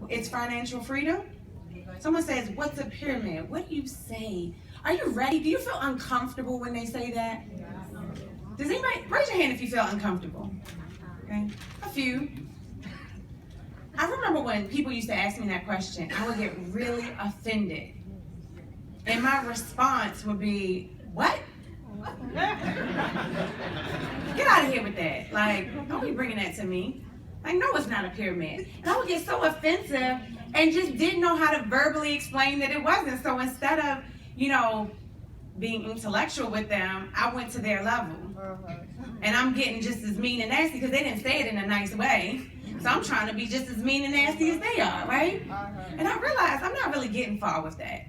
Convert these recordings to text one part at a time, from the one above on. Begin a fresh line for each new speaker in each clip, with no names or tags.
It's financial freedom. Someone says, what's a pyramid? What do you say? Are you ready? Do you feel uncomfortable when they say that? Does anybody, raise your hand if you feel uncomfortable. Okay, a few. I remember when people used to ask me that question, I would get really offended. And my response would be, what? Get out of here with that. Like, don't be bringing that to me. Like, no, it's not a pyramid. And I would get so offensive and just didn't know how to verbally explain that it wasn't. So instead of, being intellectual with them, I went to their level. And I'm getting just as mean and nasty because they didn't say it in a nice way. So I'm trying to be just as mean and nasty as they are, right? And I realized I'm not really getting far with that.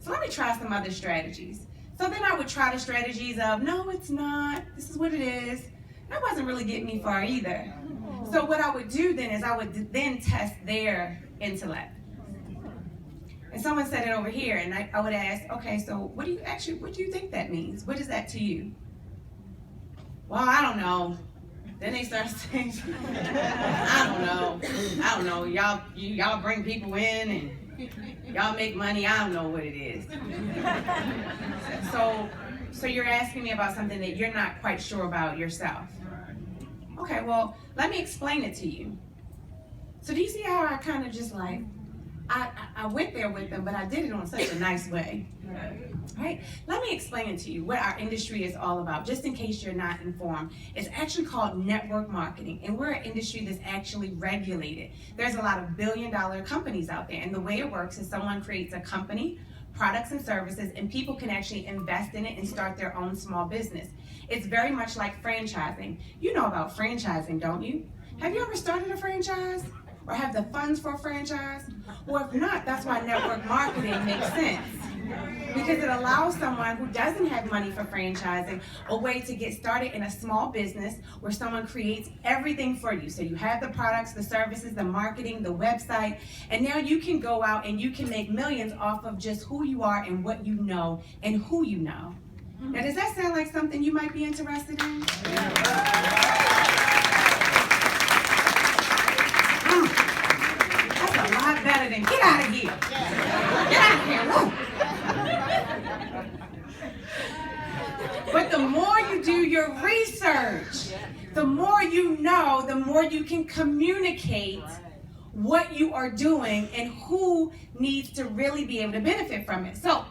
So let me try some other strategies. So then I would try the strategies of, no, it's not. This is what it is. That wasn't really getting me far either. So what I would do then is I would then test their intellect. And someone said it over here, and I would ask, okay, so what do you think that means? What is that to you? Well, I don't know. Then they start saying, I don't know. Y'all bring people in and y'all make money. I don't know what it is. So you're asking me about something that you're not quite sure about yourself. Okay, well, let me explain it to you. So do you see how I kind of just like, I went there with them, but I did it on such a nice way. Right? Let me explain it to you what our industry is all about, just in case you're not informed. It's actually called network marketing, and we're an industry that's actually regulated. There's a lot of billion-dollar companies out there, and the way it works is someone creates a company, products and services, and people can actually invest in it and start their own small business. It's very much like franchising. You know about franchising, don't you? Have you ever started a franchise? Or have the funds for a franchise? Well, if not, that's why network marketing makes sense. Because it allows someone who doesn't have money for franchising a way to get started in a small business where someone creates everything for you. So you have the products, the services, the marketing, the website, and now you can go out and you can make millions off of just who you are and what you know and who you know. Now, does that sound like something you might be interested in? That's a lot better than get out of here. Get out of here. Woo. But the more you do your research, the more you know, the more you can communicate what you are doing and who needs to really be able to benefit from it. So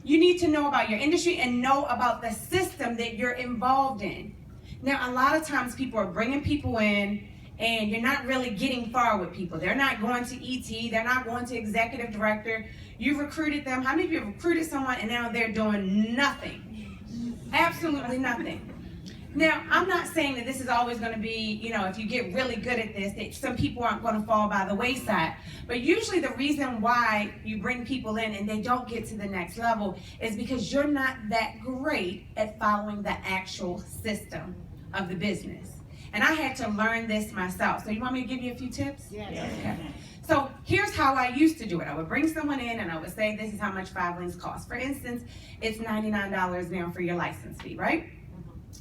you need to know about your industry and know about the system that you're involved in. Now, a lot of times people are bringing people in and you're not really getting far with people. They're not going to ET, they're not going to executive director. You've recruited them. How many of you have recruited someone and now they're doing nothing? Absolutely nothing. Now, I'm not saying that this is always going to be, if you get really good at this, that some people aren't going to fall by the wayside. But usually the reason why you bring people in and they don't get to the next level is because you're not that great at following the actual system of the business. And I had to learn this myself. So you want me to give you a few tips?
Yes.
Okay. So here's how I used to do it. I would bring someone in and I would say, this is how much 5 lanes cost. For instance, it's $99 now for your license fee, right?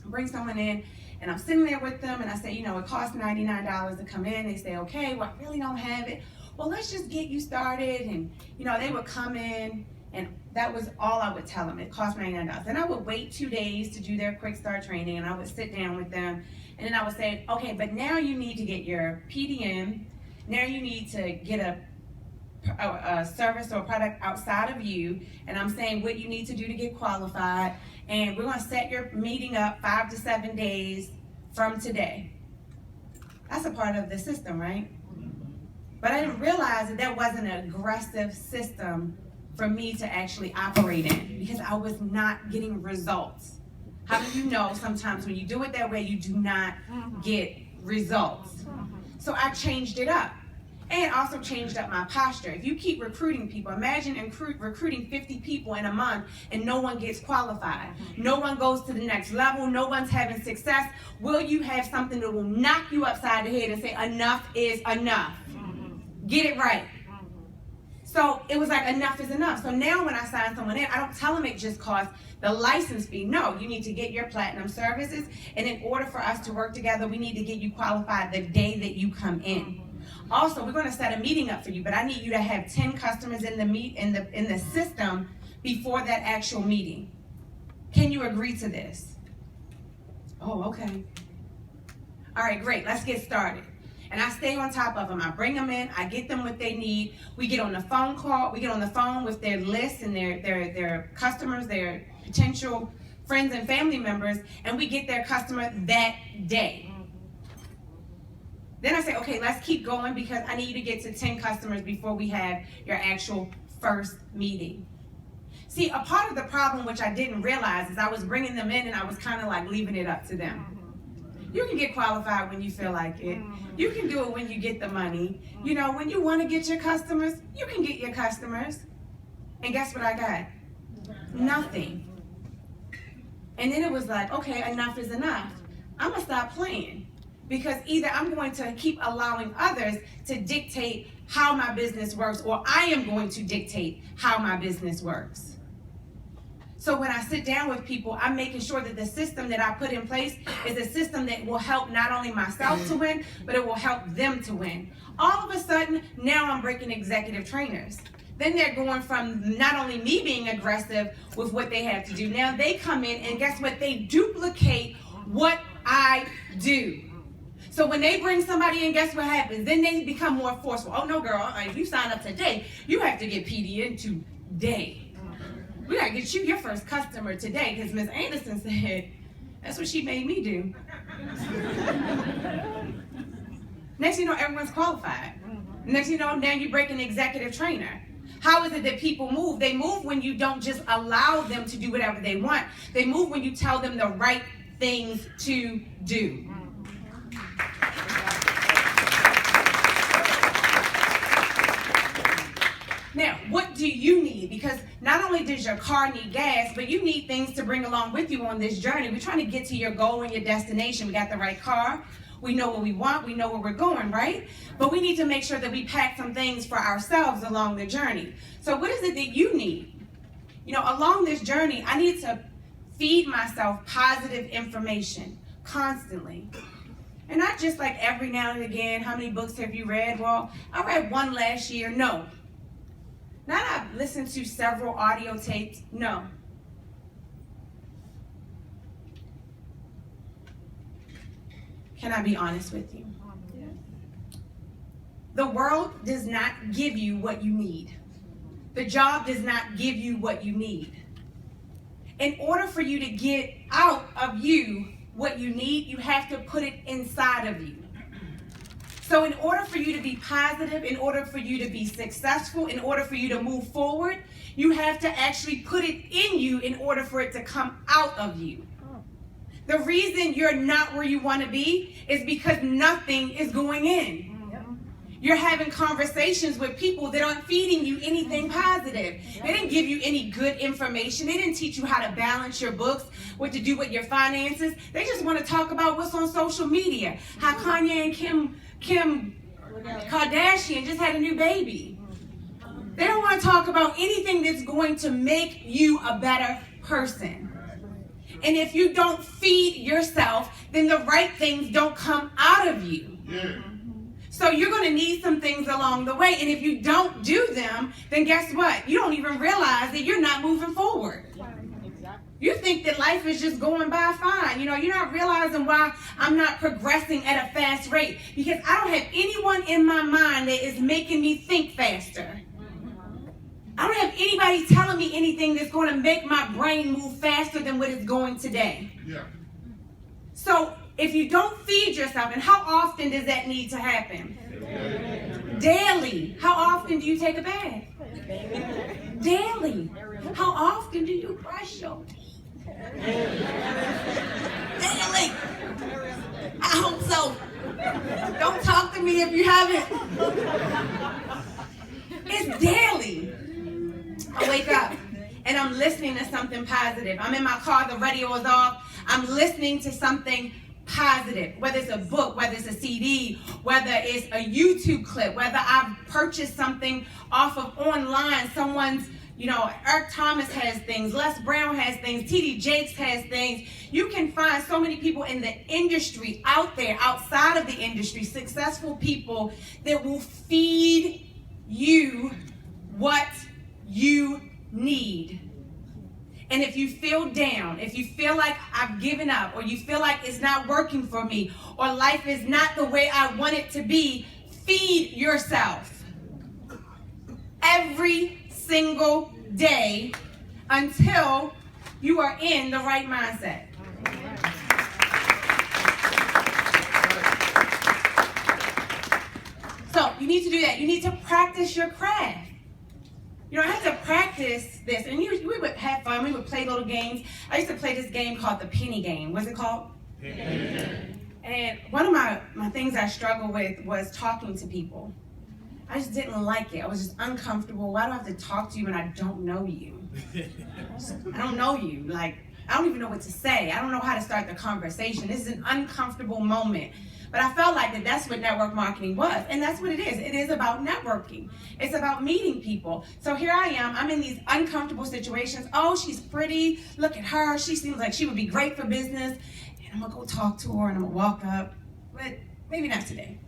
Bring someone in and I'm sitting there with them and I say, it costs $99 to come in. They say, okay, well, I really don't have it. Well, let's just get you started. And, they would come in and that was all I would tell them. It cost $99. Then I would wait 2 days to do their quick start training and I would sit down with them and then I would say, okay, but now you need to get your PDM. Now you need to get a service or a product outside of you, and I'm saying what you need to do to get qualified, and we're going to set your meeting up 5 to 7 days from today. That's a part of the system, right? But I didn't realize that wasn't an aggressive system for me to actually operate in because I was not getting results. How do you know sometimes when you do it that way, you do not get results? So I changed it up and also changed up my posture. If you keep recruiting people, imagine recruiting 50 people in a month and no one gets qualified. No one goes to the next level. No one's having success. Will you have something that will knock you upside the head and say, enough is enough? Get it right. So it was like enough is enough. So now when I sign someone in, I don't tell them it just costs the license fee. No, you need to get your platinum services. And in order for us to work together, we need to get you qualified the day that you come in. Also, we're going to set a meeting up for you, but I need you to have 10 customers in the system before that actual meeting. Can you agree to this? Oh, okay. All right, great. Let's get started. And I stay on top of them. I bring them in. I get them what they need. We get on the phone call. We get on the phone with their list and their customers, their potential friends and family members, and we get their customer that day. Then I say, okay, let's keep going because I need you to get to 10 customers before we have your actual first meeting. See, a part of the problem, which I didn't realize, is I was bringing them in and I was kind of like leaving it up to them. You can get qualified when you feel like it. You can do it when you get the money. You know, when you want to get your customers, you can get your customers. And guess what I got? Nothing. And then it was like, okay, enough is enough. I'm going to stop playing. Because either I'm going to keep allowing others to dictate how my business works, or I am going to dictate how my business works. So when I sit down with people, I'm making sure that the system that I put in place is a system that will help not only myself to win, but it will help them to win. All of a sudden, now I'm breaking executive trainers. Then they're going from not only me being aggressive with what they have to do, now they come in and guess what? They duplicate what I do. So when they bring somebody in, guess what happens? Then they become more forceful. Oh no, girl, if you sign up today, you have to get PD in today. We gotta get you your first customer today, because Ms. Anderson said that's what she made me do. Next you know, everyone's qualified. Next you know, now you break an executive trainer. How is it that people move? They move when you don't just allow them to do whatever they want. They move when you tell them the right things to do. Now, what do you need? Because not only does your car need gas, but you need things to bring along with you on this journey. We're trying to get to your goal and your destination. We got the right car. We know what we want. We know where we're going, right? But we need to make sure that we pack some things for ourselves along the journey. So what is it that you need? You know, along this journey, I need to feed myself positive information constantly. And not just like every now and again, how many books have you read? Well, I read one last year. No. Not I've listened to several audio tapes. No. Can I be honest with you? The world does not give you what you need. The job does not give you what you need. In order for you to get out of you what you need, you have to put it inside of you. So in order for you to be positive, in order for you to be successful, in order for you to move forward, you have to actually put it in you in order for it to come out of you. The reason you're not where you want to be is because nothing is going in. You're having conversations with people that aren't feeding you anything positive. They didn't give you any good information. They didn't teach you how to balance your books, what to do with your finances. They just want to talk about what's on social media. How Kanye and Kim Kardashian just had a new baby. They don't want to talk about anything that's going to make you a better person. And if you don't feed yourself, then the right things don't come out of you. So you're going to need some things along the way. And if you don't do them, then guess what? You don't even realize that you're not moving forward. You think that life is just going by fine. You know, you're not realizing why I'm not progressing at a fast rate. Because I don't have anyone in my mind that is making me think faster. I don't have anybody telling me anything that's going to make my brain move faster than what it's going today. So if you don't feed yourself, and how often does that need to happen? Daily. How often do you take a bath? Daily. How often do you brush your teeth? Daily. I hope so. Don't talk to me if you haven't. It's daily. I wake up and I'm listening to something positive. I'm in my car, the radio is off. I'm listening to something positive, whether it's a book, whether it's a CD, whether it's a YouTube clip, whether I've purchased something off of online, someone's Eric Thomas has things, Les Brown has things, T.D. Jakes has things. You can find so many people in the industry out there, outside of the industry, successful people that will feed you what you need. And if you feel down, if you feel like I've given up, or you feel like it's not working for me, or life is not the way I want it to be, feed yourself every single day until you are in the right mindset. So you need to do that. You need to practice your craft. I had to practice this, and we would have fun. We would play little games. I used to play this game called the penny game. What's it called? Penny. And one of my things I struggled with was talking to people. I just didn't like it. I was just uncomfortable. Why do I have to talk to you when I don't know you? I don't know you. I don't even know what to say. I don't know how to start the conversation. This is an uncomfortable moment. But I felt like that's what network marketing was. And that's what it is. It is about networking. It's about meeting people. So here I am. I'm in these uncomfortable situations. Oh, she's pretty. Look at her. She seems like she would be great for business. And I'm going to go talk to her, and I'm going to walk up. But maybe not today.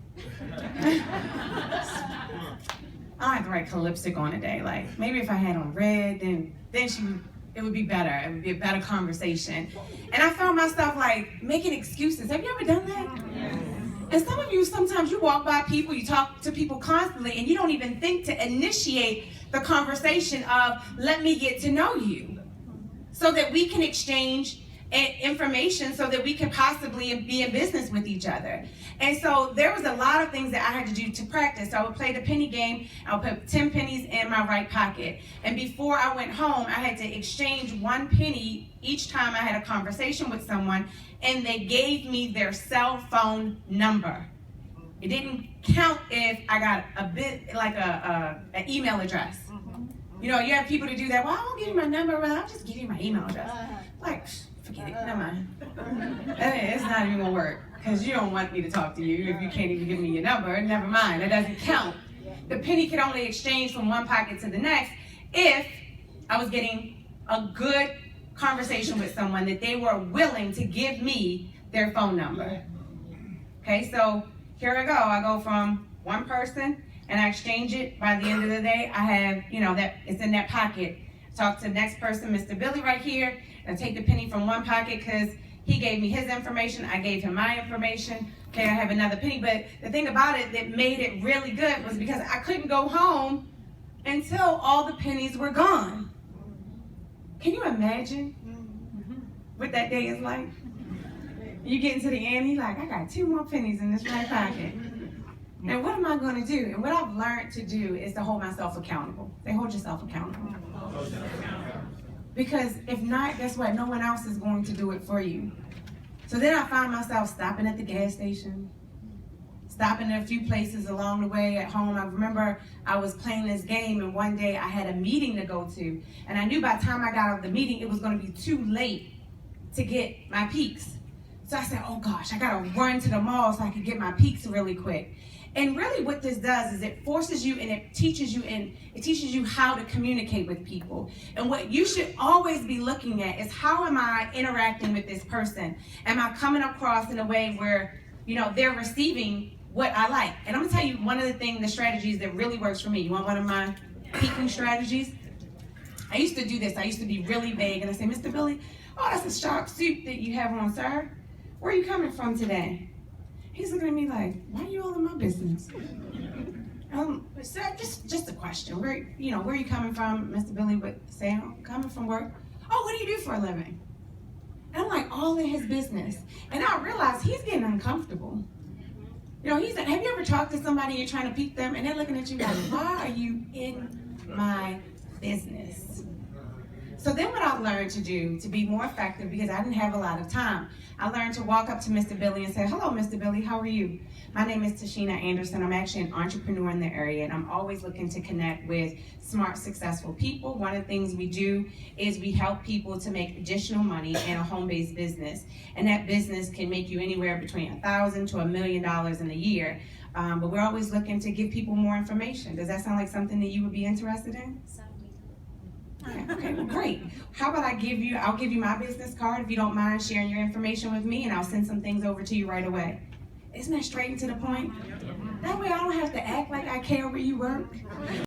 I don't have the right color lipstick on today. Maybe if I had on red, then it would be better. It would be a better conversation. And I found myself making excuses. Have you ever done that? Yes. And some of you, sometimes you walk by people, you talk to people constantly, and you don't even think to initiate the conversation of, let me get to know you, so that we can exchange information, so that we can possibly be in business with each other. And so there was a lot of things that I had to do to practice. So I would play the penny game. I would put 10 pennies in my right pocket. And before I went home, I had to exchange 1 penny each time I had a conversation with someone, and they gave me their cell phone number. It didn't count if I got an email address. You have people to do that. Well, I won't give you my number. Well, I'll just give you my email address. Forget it. Never mind. It's not even going to work, because you don't want me to talk to you if you can't even give me your number. Never mind. It doesn't count. The penny could only exchange from one pocket to the next if I was getting a good conversation with someone, that they were willing to give me their phone number. Okay, so here I go. I go from one person, and I exchange it. By the end of the day, I have, that it's in that pocket. Talk to the next person, Mr. Billy right here, and take the penny from one pocket because he gave me his information. I gave him my information. Okay, I have another penny. But the thing about it that made it really good was because I couldn't go home until all the pennies were gone. Can you imagine what that day is like? You get into the end, you're like, I got 2 more pennies in this right pocket. And what am I going to do? And what I've learned to do is to hold myself accountable. Say, hold yourself accountable. Because if not, guess what? No one else is going to do it for you. So then I find myself stopping at the gas station, stopping at a few places along the way at home. I remember I was playing this game, and one day I had a meeting to go to. And I knew by the time I got out of the meeting, it was going to be too late to get my peaks. So I said, oh gosh, I got to run to the mall so I could get my peaks really quick. And really what this does is it forces you, and it teaches you how to communicate with people. And what you should always be looking at is, how am I interacting with this person? Am I coming across in a way where, they're receiving what I like? And I'm gonna tell you one of the strategies that really works for me. You want one of my peaking strategies? I used to do this. I used to be really vague, and I say, Mr. Billy, oh, that's a sharp suit that you have on, sir. Where are you coming from today? He's looking at me like, why are you all in my business? Sir, just a question. Where are you coming from, Mr. Billy? I'm coming from work. Oh, what do you do for a living? And I'm like, all in his business. And I realized he's getting uncomfortable. He's like, have you ever talked to somebody, you're trying to pique them, and they're looking at you like, why are you in my business? So then what I learned to do to be more effective, because I didn't have a lot of time, I learned to walk up to Mr. Billy and say, hello, Mr. Billy, how are you? My name is Tishina Anderson. I'm actually an entrepreneur in the area, and I'm always looking to connect with smart, successful people. One of the things we do is we help people to make additional money in a home-based business, and that business can make you anywhere between $1,000 to $1 million in a year. But we're always looking to give people more information. Does that sound like something that you would be interested in? Yeah, okay, well, great. How about I'll give you my business card if you don't mind sharing your information with me, and I'll send some things over to you right away. Isn't that straight and to the point? That way I don't have to act like I care where you work.